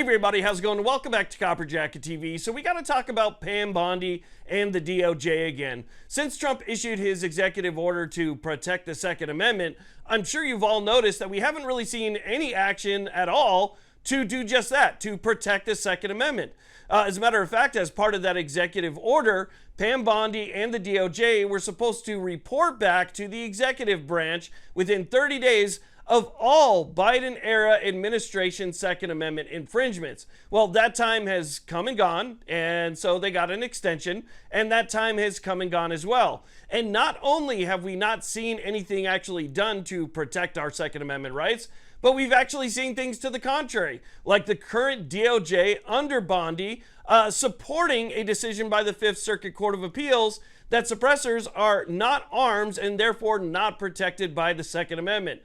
everybody, how's it going? Welcome back to Copper Jacket TV. So we got to talk about Pam Bondi and the DOJ again. Since Trump issued his executive order to protect the Second Amendment, I'm sure you've all noticed that we haven't really seen any action at all to do just that, to protect the Second Amendment. As a matter of fact, as part of that executive order, Pam Bondi and the DOJ were supposed to report back to the executive branch within 30 days of all Biden-era administration Second Amendment infringements. Well, that time has come and gone, and so they got an extension, and that time has come and gone as well. And not only have we not seen anything actually done to protect our Second Amendment rights, but we've actually seen things to the contrary, like the current DOJ under Bondi supporting a decision by the Fifth Circuit Court of Appeals that suppressors are not arms and therefore not protected by the Second Amendment.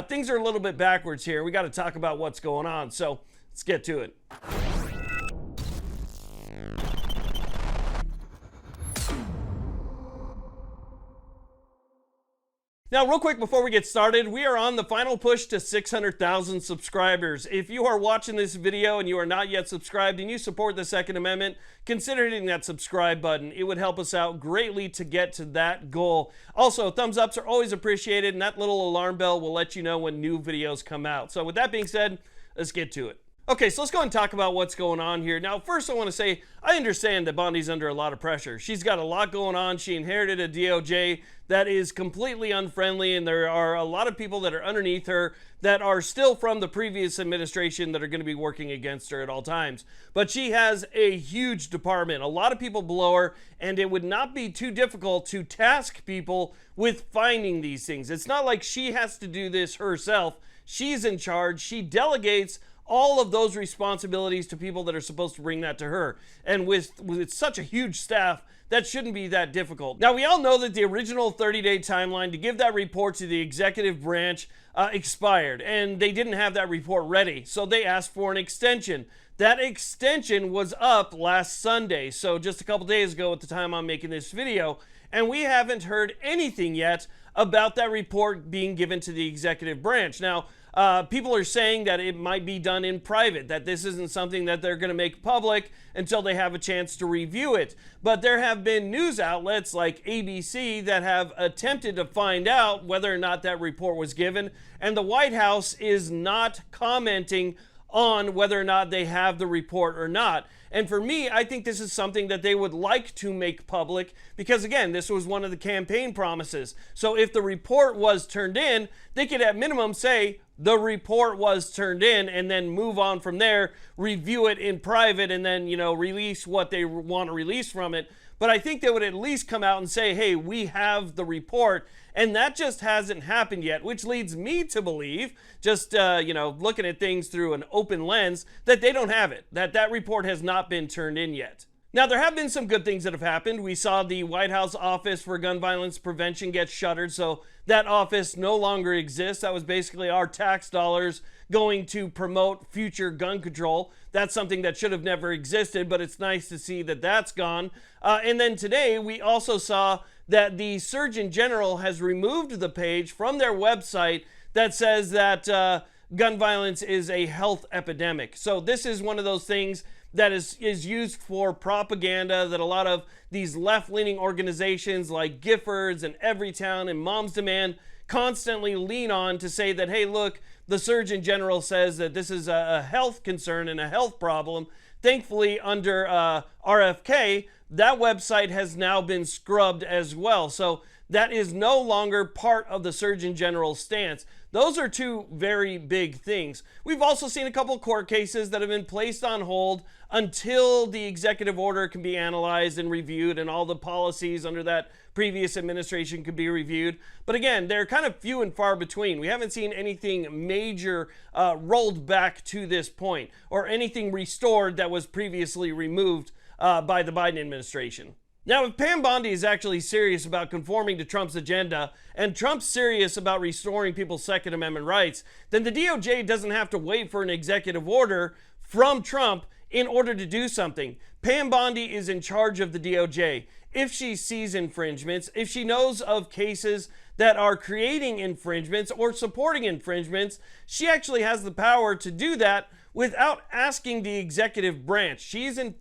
Things are a little bit backwards here. We got to talk about what's going on, so let's get to it. Now, real quick before we get started, we are on the final push to 600,000 subscribers. If you are watching this video and you are not yet subscribed and you support the Second Amendment, consider hitting that subscribe button. It would help us out greatly to get to that goal. Also, thumbs ups are always appreciated, and that little alarm bell will let you know when new videos come out. So with that being said, let's get to it. Okay, so let's go and talk about what's going on here. Now, first I want to say, I understand that Bondi's under a lot of pressure. She's got a lot going on. She inherited a DOJ that is completely unfriendly, and there are a lot of people that are underneath her that are still from the previous administration that are going to be working against her at all times. But she has a huge department, a lot of people below her, and it would not be too difficult to task people with finding these things. It's not like she has to do this herself. She's in charge. She delegates all of those responsibilities to people that are supposed to bring that to her. And with such a huge staff, that shouldn't be that difficult. Now, we all know that the original 30-day timeline to give that report to the executive branch expired, and they didn't have that report ready, so they asked for an extension. That extension was up last Sunday, so just a couple days ago at the time I'm making this video, and we haven't heard anything yet about that report being given to the executive branch. Now, people are saying that it might be done in private, that this isn't something that they're going to make public until they have a chance to review it. But there have been news outlets like ABC that have attempted to find out whether or not that report was given, and the White House is not commenting on whether or not they have the report or not. And for me, I think this is something that they would like to make public because, again, this was one of the campaign promises. So if the report was turned in, they could at minimum say the report was turned in and then move on from there, review it in private, and then, release what they want to release from it. But I think they would at least come out and say, hey, we have the report. And that just hasn't happened yet, which leads me to believe, just, looking at things through an open lens, that they don't have it, that report has not been turned in yet. Now, there have been some good things that have happened. We saw the White House Office for Gun Violence Prevention get shuttered, so that office no longer exists. That was basically our tax dollars going to promote future gun control. That's something that should have never existed, but it's nice to see that that's gone. And then today, we also saw that the Surgeon General has removed the page from their website that says that gun violence is a health epidemic. So this is one of those things that is used for propaganda that a lot of these left-leaning organizations like Giffords and Everytown and Moms Demand constantly lean on to say that, hey, look, the Surgeon General says that this is a health concern and a health problem. Thankfully, under RFK, that website has now been scrubbed as well. So that is no longer part of the Surgeon General's stance. Those are two very big things. We've also seen a couple of court cases that have been placed on hold until the executive order can be analyzed and reviewed and all the policies under that previous administration could be reviewed. But again, they're kind of few and far between. We haven't seen anything major rolled back to this point or anything restored that was previously removed by the Biden administration. Now, if Pam Bondi is actually serious about conforming to Trump's agenda and Trump's serious about restoring people's Second Amendment rights, then the DOJ doesn't have to wait for an executive order from Trump in order to do something. Pam Bondi is in charge of the DOJ. If she sees infringements, if she knows of cases that are creating infringements or supporting infringements, she actually has the power to do that without asking the executive branch. She's in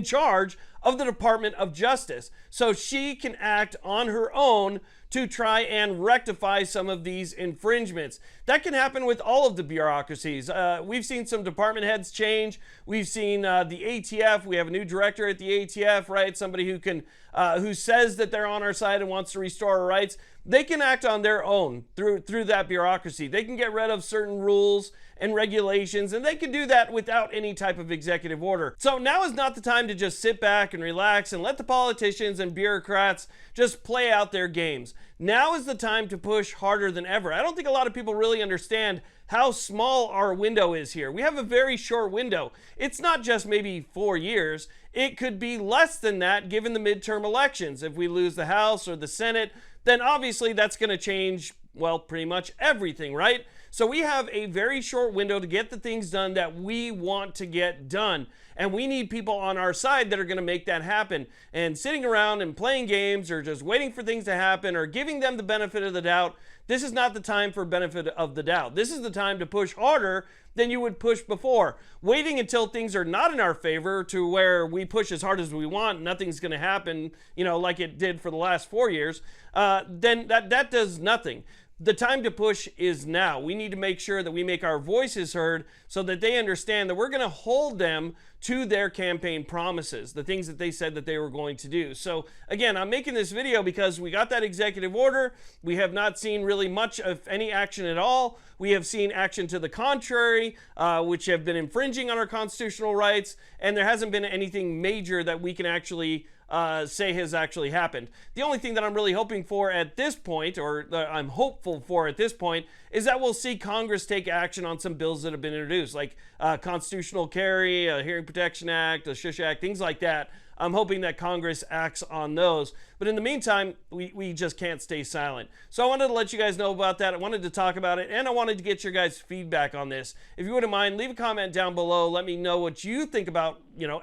charge of the Department of Justice, so she can act on her own to try and rectify some of these infringements. That can happen with all of the bureaucracies. We've seen some department heads change. We've seen the ATF. We have a new director at the ATF, right? Somebody who says that they're on our side and wants to restore our rights. They can act on their own through that bureaucracy. They can get rid of certain rules and regulations, and they can do that without any type of executive order. So now is not the time to just sit back and relax and let the politicians and bureaucrats just play out their games. Now is the time to push harder than ever. I don't think a lot of people really understand how small our window is here. We have a very short window. It's not just maybe 4 years. It could be less than that given the midterm elections. If we lose the House or the Senate, then obviously that's going to change, well, pretty much everything, right? So we have a very short window to get the things done that we want to get done. And we need people on our side that are going to make that happen. And sitting around and playing games or just waiting for things to happen or giving them the benefit of the doubt, this is not the time for benefit of the doubt. This is the time to push harder than you would push before. Waiting until things are not in our favor to where we push as hard as we want, nothing's going to happen, like it did for the last 4 years, then that does nothing. The time to push is now. We need to make sure that we make our voices heard so that they understand that we're going to hold them to their campaign promises, the things that they said that they were going to do. So again, I'm making this video because we got that executive order. We have not seen really much of any action at all. We have seen action to the contrary, which have been infringing on our constitutional rights, and there hasn't been anything major that we can actually say has actually happened. The only thing that I'm really hoping for at this point, or I'm hopeful for at this point, is that we'll see Congress take action on some bills that have been introduced, like constitutional carry, a Hearing Protection Act, a Shush Act, things like that. I'm hoping that Congress acts on those. But in the meantime, we just can't stay silent. So I wanted to let you guys know about that. I wanted to talk about it, and I wanted to get your guys' feedback on this. If you wouldn't mind, leave a comment down below. Let me know what you think about,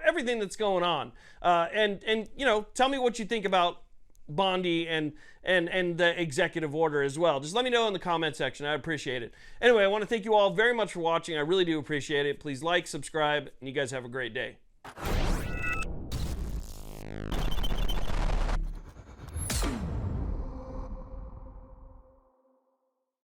everything that's going on. And tell me what you think about Bondi and the executive order as well. Just let me know in the comment section. I appreciate it. Anyway, I want to thank you all very much for watching. I really do appreciate it. Please like, subscribe, and you guys have a great day.